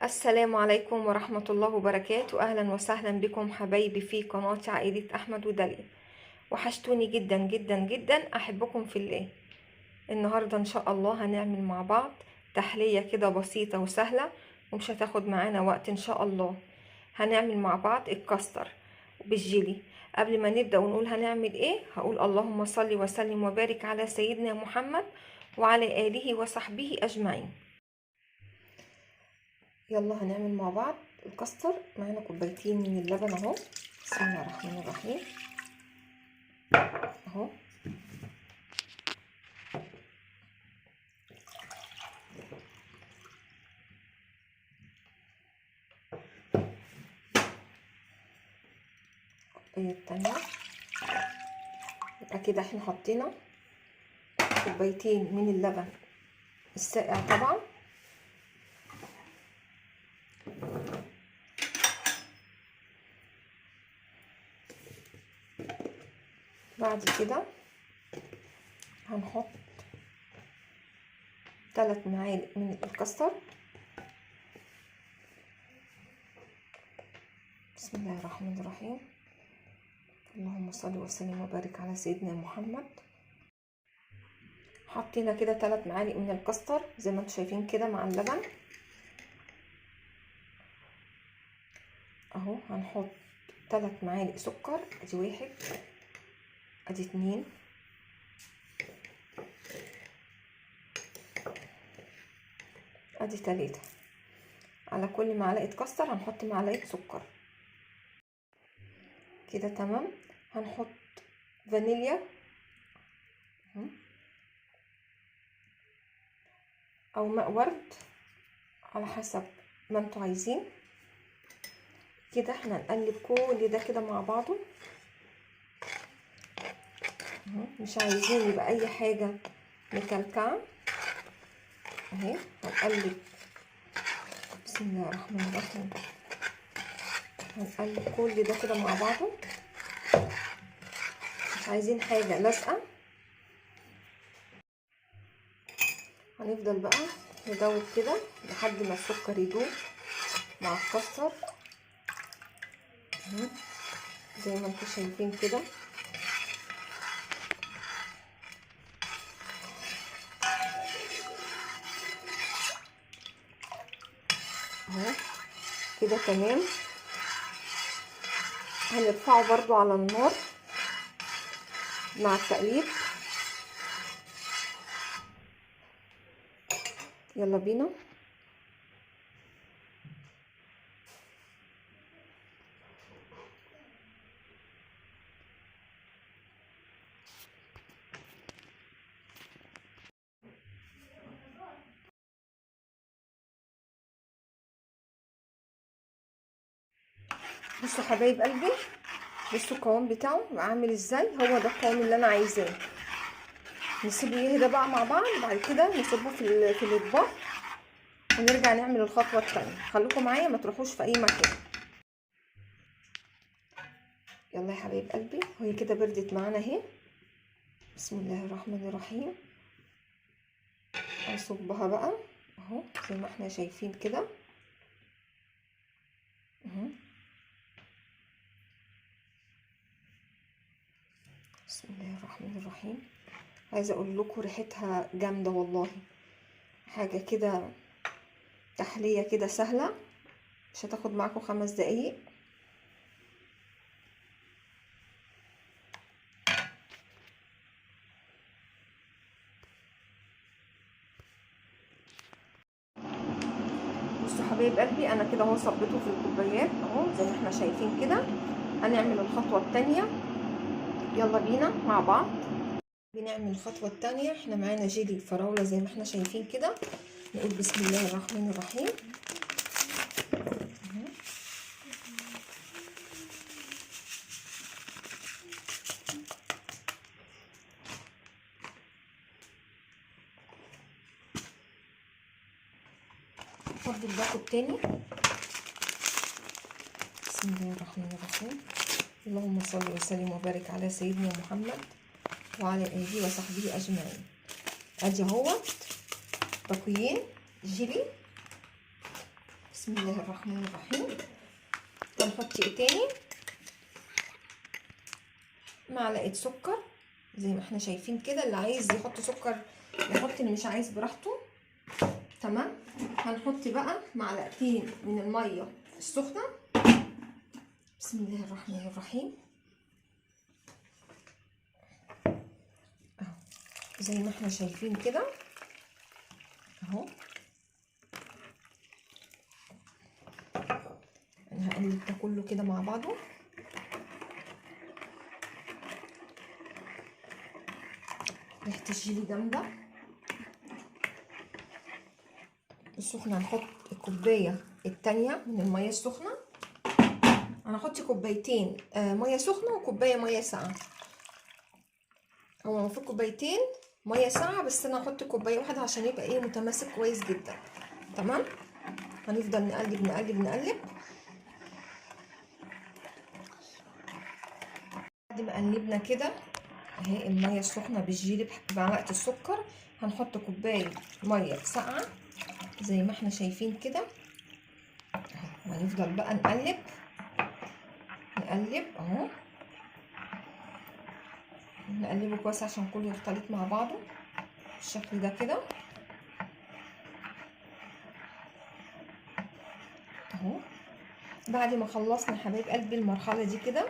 السلام عليكم ورحمة الله وبركاته. أهلا وسهلا بكم حبايبي في قناة عائلة أحمد وداليا. وحشتوني جدا جدا جدا، أحبكم في الله. النهاردة إن شاء الله هنعمل مع بعض تحلية كده بسيطة وسهلة ومش هتاخد معانا وقت إن شاء الله. هنعمل مع بعض الكاستر بالجيلي. قبل ما نبدأ ونقول هنعمل إيه، هقول اللهم صل وسلم وبارك على سيدنا محمد وعلى آله وصحبه أجمعين. يلا هنعمل مع بعض الكاستر. معانا كوبايتين من اللبن اهو. بسم الله الرحمن الرحيم اهو. الكوبايه التانية. يبقى كده احنا حطينا كوبايتين من اللبن الساقع طبعا. بعد كده هنحط 3 معالق من الكاستر. بسم الله الرحمن الرحيم. اللهم صل وسلم وبارك على سيدنا محمد. حطينا كده 3 معالق من الكاستر زي ما انتم شايفين كده مع اللبن اهو. هنحط 3 معالق سكر، ادي 1 ادي 2 ادي 3. على كل معلقه كاستر هنحط معلقه سكر كده تمام. هنحط فانيليا او ماء ورد على حسب ما انتوا عايزين. كده احنا هنقلب كل ده كده مع بعضه. مش عايزين يبقى اي حاجه مكلكعه اهي. هنقلب بسم الله الرحمن الرحيم. هنقلب كل ده كده مع بعضه، مش عايزين حاجه لازقه. هنفضل بقى ندوب كده لحد ما السكر يدوب مع الكاستر زي ما انتم شايفين كده اهو. كده تمام. هنرفعه برضو على النار مع التقليب. يلا بينا. بصوا حبايب قلبي، بصوا القوام بتاعه عامل ازاي. هو ده القوام اللي انا عايزاه. نسيبه يهدى بقى مع بعض، بعد كده نصبه في الاطباق ونرجع نعمل الخطوه الثانيه. خليكم معايا ما تروحوش في اي مكان. يلا يا حبايب قلبي، وهي كده بردت معانا اهي. بسم الله الرحمن الرحيم. هنصبها بقى اهو زي ما احنا شايفين كده اهو. بسم الله الرحمن الرحيم. عايزه اقول لكم ريحتها جامده والله. حاجه كده تحليه كده سهله، مش هتاخد معاكم 5 دقايق. بصوا حبايب قلبي، انا كده اهو صبيته في الكوبايات اهو زي ما احنا شايفين كده. هنعمل الخطوه الثانيه. يلا بينا مع بعض بنعمل الخطوه الثانيه. احنا معانا جيلي الفراوله زي ما احنا شايفين كده. نقول بسم الله الرحمن الرحيم. نفضل الباقي التاني. بسم الله الرحمن الرحيم. اللهم صل وسلم وبارك على سيدنا محمد وعلى اله وصحبه اجمعين. ادي اهوت باكوين جيلي بسم الله الرحمن الرحيم. هنحط ايه تاني؟ معلقه سكر زي ما احنا شايفين كده، اللي عايز يحط سكر يحط، اللي مش عايز براحته. تمام. هنحط بقى معلقتين من الميه السخنه. بسم الله الرحمن الرحيم. اهو زي ما احنا شايفين كده اهو. انا هقلب ده كله كده مع بعضه. ريحه الجيلي جامده. السخنه هنحط الكوبايه التانية من الميه السخنه. انا هحط كوبايتين ميه سخنه وكوبايه ميه ساقعه. هو المفروض كوبايتين ميه ساقعه، بس انا هحط كوبايه واحده عشان يبقى ايه متماسك كويس جدا. تمام. هنفضل نقلب نقلب نقلب. بعد ما قلبنا كده اهي الميه السخنه بالجيلي بمعلقه السكر، هنحط كوبايه ميه ساقعه زي ما احنا شايفين كده اهو. وهنفضل بقى نقلب نقلب اهو، نقلبه كويس عشان كله يختلط مع بعضه بالشكل ده كده اهو. بعد ما خلصنا حبايب قلبي المرحله دي كده،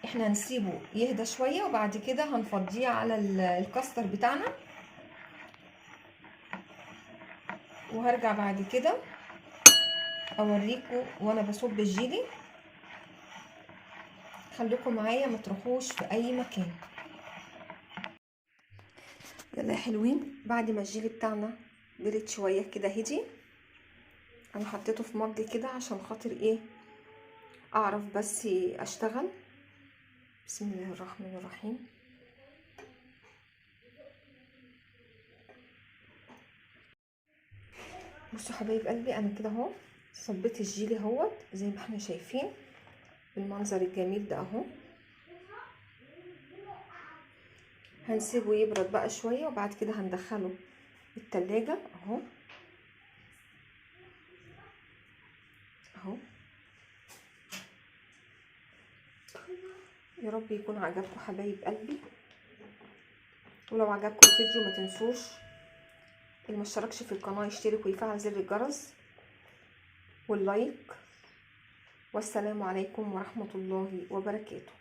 احنا هنسيبه يهدى شويه، وبعد كده هنفضيه على الكاستر بتاعنا، وهرجع بعد كده اوريكم وانا بصب الجيلي. خليكم معايا ما تروحوش في اي مكان. يلا يا حلوين، بعد ما الجيلي بتاعنا برد شويه كده هدي، انا حطيته في مج كده عشان خاطر ايه اعرف بس اشتغل. بسم الله الرحمن الرحيم. بصوا حبايب قلبي، انا كده اهو صبيت الجيلي اهوت زي ما احنا شايفين بالمنظر الجميل ده اهو. هنسيبه يبرد بقى شويه، وبعد كده هندخله التلاجة اهو اهو. يا رب يكون عجبكم حبايب قلبي، ولو عجبكم الفيديو ما تنسوش اللي ما اشتركش في القناه يشترك ويفعل زر الجرس واللايك. والسلام عليكم ورحمه الله وبركاته.